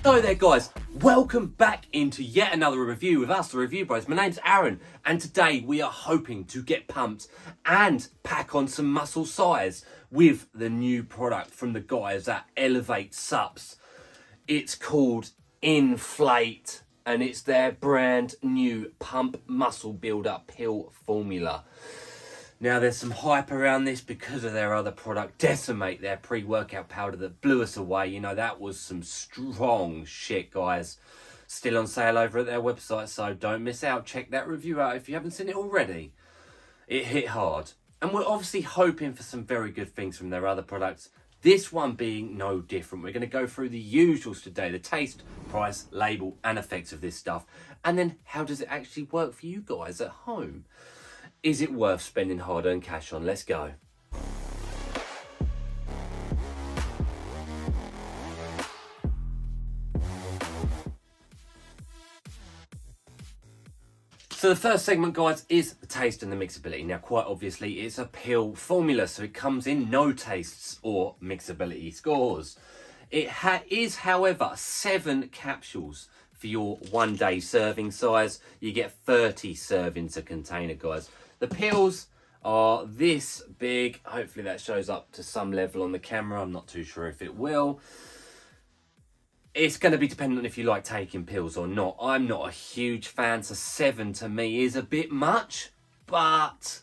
Hello there guys, welcome back into yet another review with us, the Review Bros. My name's Aaron and today we are hoping to get pumped and pack on some muscle size with the new product from the guys at Elev8 Supps. It's called INFL8 and it's their brand new pump muscle builder pill formula. Now there's some hype around this because of their other product, Decimate, their pre-workout powder that blew us away. You know, that was some strong shit, guys. Still on sale over at their website, so don't miss out. Check that review out if you haven't seen it already. It hit hard. And we're obviously hoping for some very good things from their other products. This one being no different. We're going to go through the usuals today, the taste, price, label, and effects of this stuff. And then how does it actually work for you guys at home? Is it worth spending hard-earned cash on? Let's go. So the first segment, guys, is the taste and the mixability. Now, quite obviously, it's a pill formula, so it comes in no tastes or mixability scores. It is, however, 7 capsules for your 1 day serving size. You get 30 servings a container, guys. The pills are this big. Hopefully that shows up to some level on the camera. I'm not too sure if it will. It's going to be dependent on if you like taking pills or not. I'm not a huge fan, so 7 to me is a bit much. But,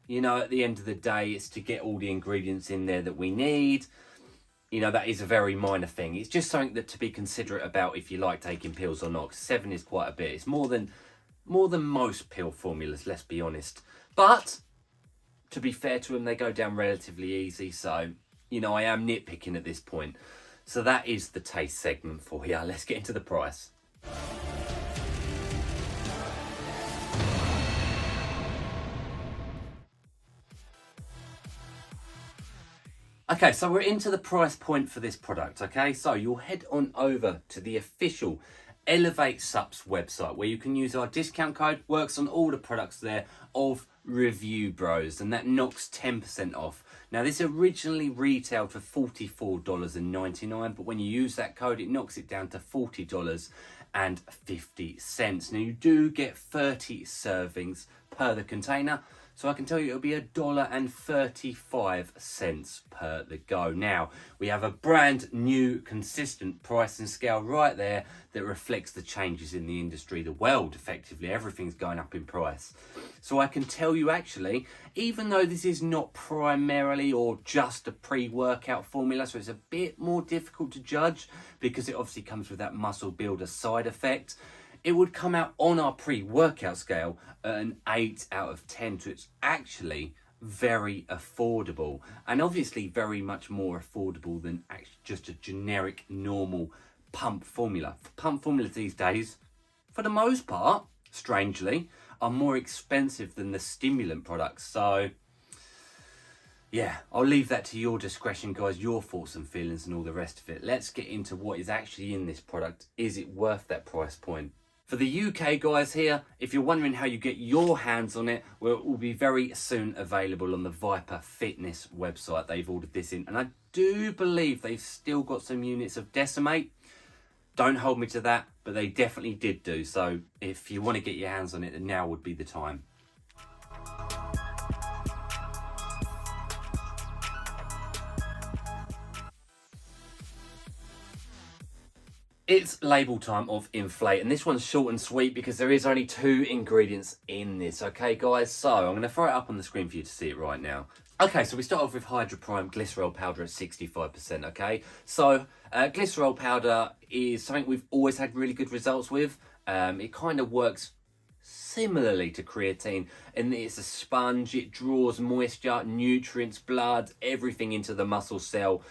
you know, at the end of the day, it's to get all the ingredients in there that we need. You know, that is a very minor thing. It's just something that to be considerate about if you like taking pills or not. 7 is quite a bit. It's more than most pill formulas, let's be honest. But to be fair to them, they go down relatively easy. So, you know, I am nitpicking at this point. So that is the taste segment for you. Let's get into the price. Okay, so we're into the price point for this product, okay? So you'll head on over to the official Elev8 Supps website where you can use our discount code. Works on all the products there of Review Bros, and that knocks 10% off. Now this originally retailed for $44.99, but when you use that code it knocks it down to $40.50. Now you do get 30 servings per the container, so I can tell you it'll be $1.35 per the go. Now, we have a brand new consistent pricing scale right there that reflects the changes in the industry, the world, effectively. Everything's going up in price. So I can tell you actually, even though this is not primarily or just a pre-workout formula, so it's a bit more difficult to judge because it obviously comes with that muscle builder side effect, it would come out on our pre-workout scale at an 8 out of 10. So it's actually very affordable, and obviously very much more affordable than just a generic normal pump formula. Pump formulas these days, for the most part, strangely, are more expensive than the stimulant products. So yeah, I'll leave that to your discretion, guys, your thoughts and feelings and all the rest of it. Let's get into what is actually in this product. Is it worth that price point? For the UK guys here, if you're wondering how you get your hands on it, well, it will be very soon available on the Viper Fitness website. They've ordered this in, and I do believe they've still got some units of Decimate. Don't hold me to that, but they definitely did do. So if you want to get your hands on it, then now would be the time. It's label time of INFL8, and this one's short and sweet because there is only 2 ingredients in this, okay guys? So I'm going to throw it up on the screen for you to see it right now. Okay, so we start off with Hydro Prime glycerol powder at 65%, okay? So glycerol powder is something we've always had really good results with. It kind of works similarly to creatine in that it's a sponge. It draws moisture, nutrients, blood, everything into the muscle cell,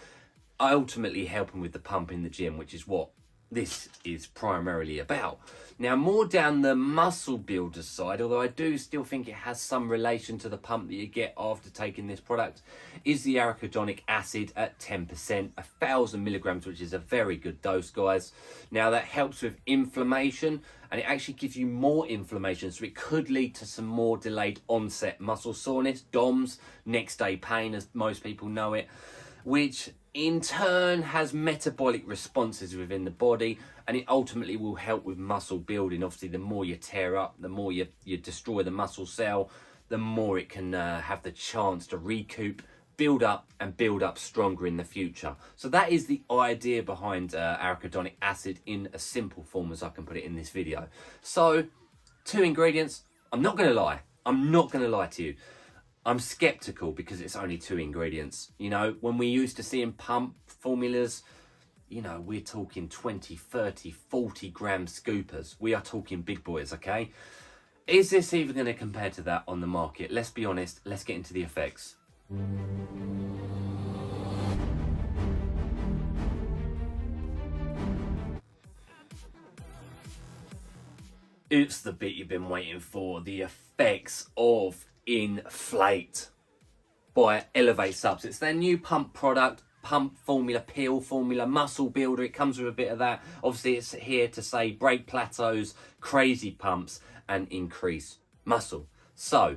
ultimately helping with the pump in the gym, which is what this is primarily about. Now, more down the muscle builder side, although I do still think it has some relation to the pump that you get after taking this product, is the arachidonic acid at 10%, 1,000 milligrams, which is a very good dose, guys. Now, that helps with inflammation, and it actually gives you more inflammation, so it could lead to some more delayed onset muscle soreness, DOMS, next day pain, as most people know it, which in turn has metabolic responses within the body, and it ultimately will help with muscle building. Obviously, the more you tear up, the more you destroy the muscle cell, the more it can have the chance to recoup, build up stronger in the future. So that is the idea behind arachidonic acid in a simple form as I can put it in this video. So 2 ingredients. I'm not going to lie to you. I'm skeptical because it's only 2 ingredients. You know, when we used to see in pump formulas, you know, we're talking 20, 30, 40 gram scoopers. We are talking big boys, okay? Is this even going to compare to that on the market? Let's be honest. Let's get into the effects. It's the bit you've been waiting for. The effects of INFL8 by Elev8 Supps. It's their new pump product, pump formula, peel formula, muscle builder. It comes with a bit of that. Obviously, it's here to say break plateaus, crazy pumps, and increase muscle. So,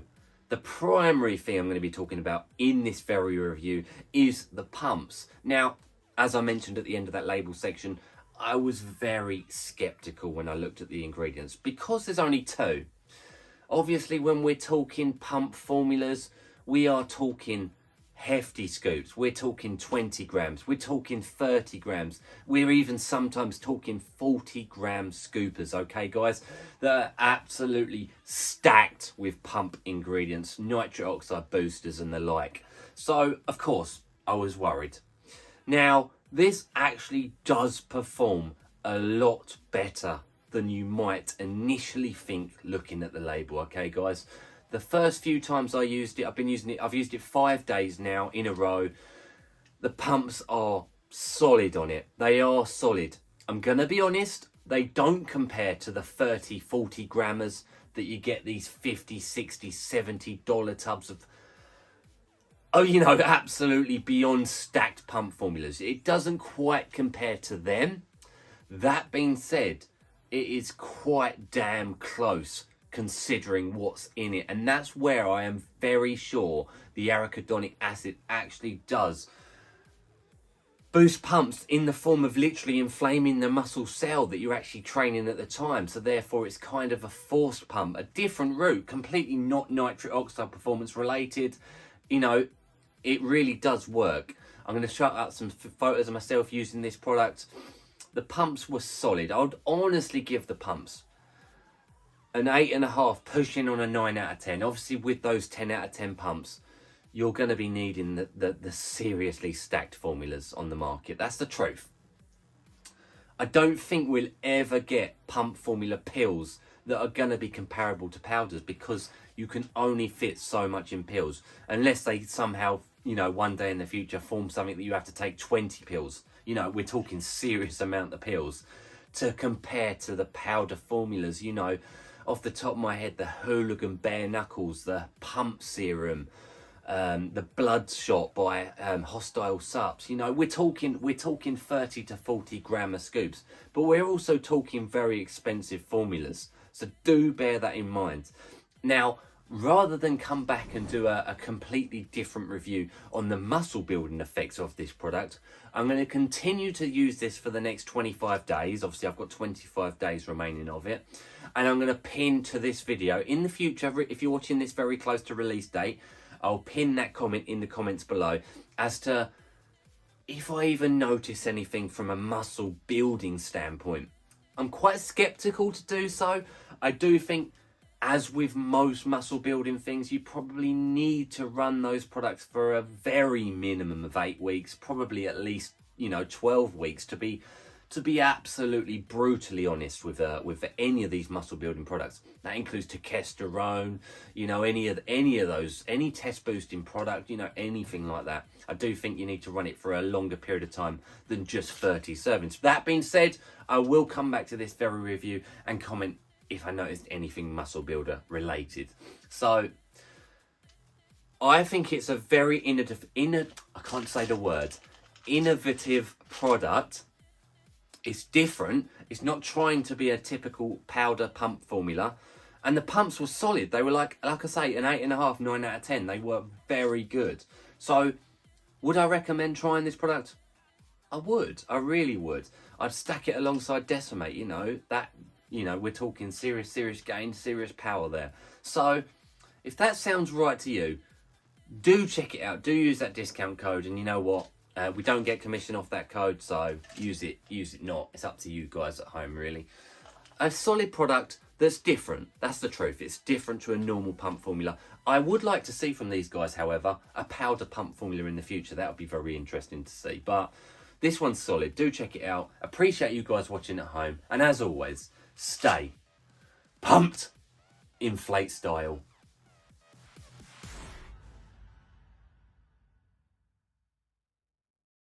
the primary thing I'm going to be talking about in this very review is the pumps. Now, as I mentioned at the end of that label section, I was very skeptical when I looked at the ingredients because there's only 2. Obviously, when we're talking pump formulas, we are talking hefty scoops. We're talking 20 grams. We're talking 30 grams. We're even sometimes talking 40 gram scoopers, okay, guys? That are absolutely stacked with pump ingredients, nitric oxide boosters and the like. So, of course, I was worried. Now, this actually does perform a lot better than you might initially think looking at the label, okay, guys? The first few times I used it, I've used it 5 days now in a row. The pumps are solid on it. They are solid. I'm going to be honest, they don't compare to the 30, 40 grammers that you get these $50, $60, $70 tubs of, oh, you know, absolutely beyond stacked pump formulas. It doesn't quite compare to them. That being said, it is quite damn close considering what's in it. And that's where I am very sure the arachidonic acid actually does boost pumps in the form of literally inflaming the muscle cell that you're actually training at the time. So therefore it's kind of a forced pump, a different route, completely not nitric oxide performance related. You know, it really does work. I'm going to show out some photos of myself using this product. The pumps were solid. I would honestly give the pumps an 8.5, pushing on a 9 out of 10. Obviously, with those 10 out of 10 pumps, you're going to be needing the seriously stacked formulas on the market. That's the truth. I don't think we'll ever get pump formula pills that are going to be comparable to powders because you can only fit so much in pills unless they somehow, you know, one day in the future form something that you have to take 20 pills. You know, we're talking serious amount of pills to compare to the powder formulas. You know, off the top of my head, the Hooligan Bare Knuckles, the Pump Serum, the Bloodshot by Hostile Supps. You know, we're talking 30 to 40 gram scoops, but we're also talking very expensive formulas. So do bear that in mind. Now, rather than come back and do a completely different review on the muscle building effects of this product, I'm going to continue to use this for the next 25 days. Obviously, I've got 25 days remaining of it. And I'm going to pin to this video. In the future, if you're watching this very close to release date, I'll pin that comment in the comments below as to if I even notice anything from a muscle building standpoint. I'm quite skeptical to do so. I do think, as with most muscle building things, you probably need to run those products for a very minimum of 8 weeks, probably at least, you know, 12 weeks to be absolutely brutally honest with any of these muscle building products. That includes testosterone, you know, any of those, any test boosting product, you know, anything like that. I do think you need to run it for a longer period of time than just 30 servings. That being said, I will come back to this very review and comment if I noticed anything muscle builder related. So I think it's a very innovative product. It's different. It's not trying to be a typical powder pump formula. And the pumps were solid. They were like I say, an 8.5, 9 out of 10. They were very good. So would I recommend trying this product? I really would. I'd stack it alongside Decimate, you know, that, you know, we're talking serious gain, serious power there. So if that sounds right to you, do check it out. Do use that discount code, and you know what? We don't get commission off that code, so use it not. It's up to you guys at home, really. A solid product that's different. That's the truth. It's different to a normal pump formula. I would like to see from these guys, however, a powder pump formula in the future. That would be very interesting to see. But this one's solid. Do check it out. Appreciate you guys watching at home. And as always, stay pumped, inflate style.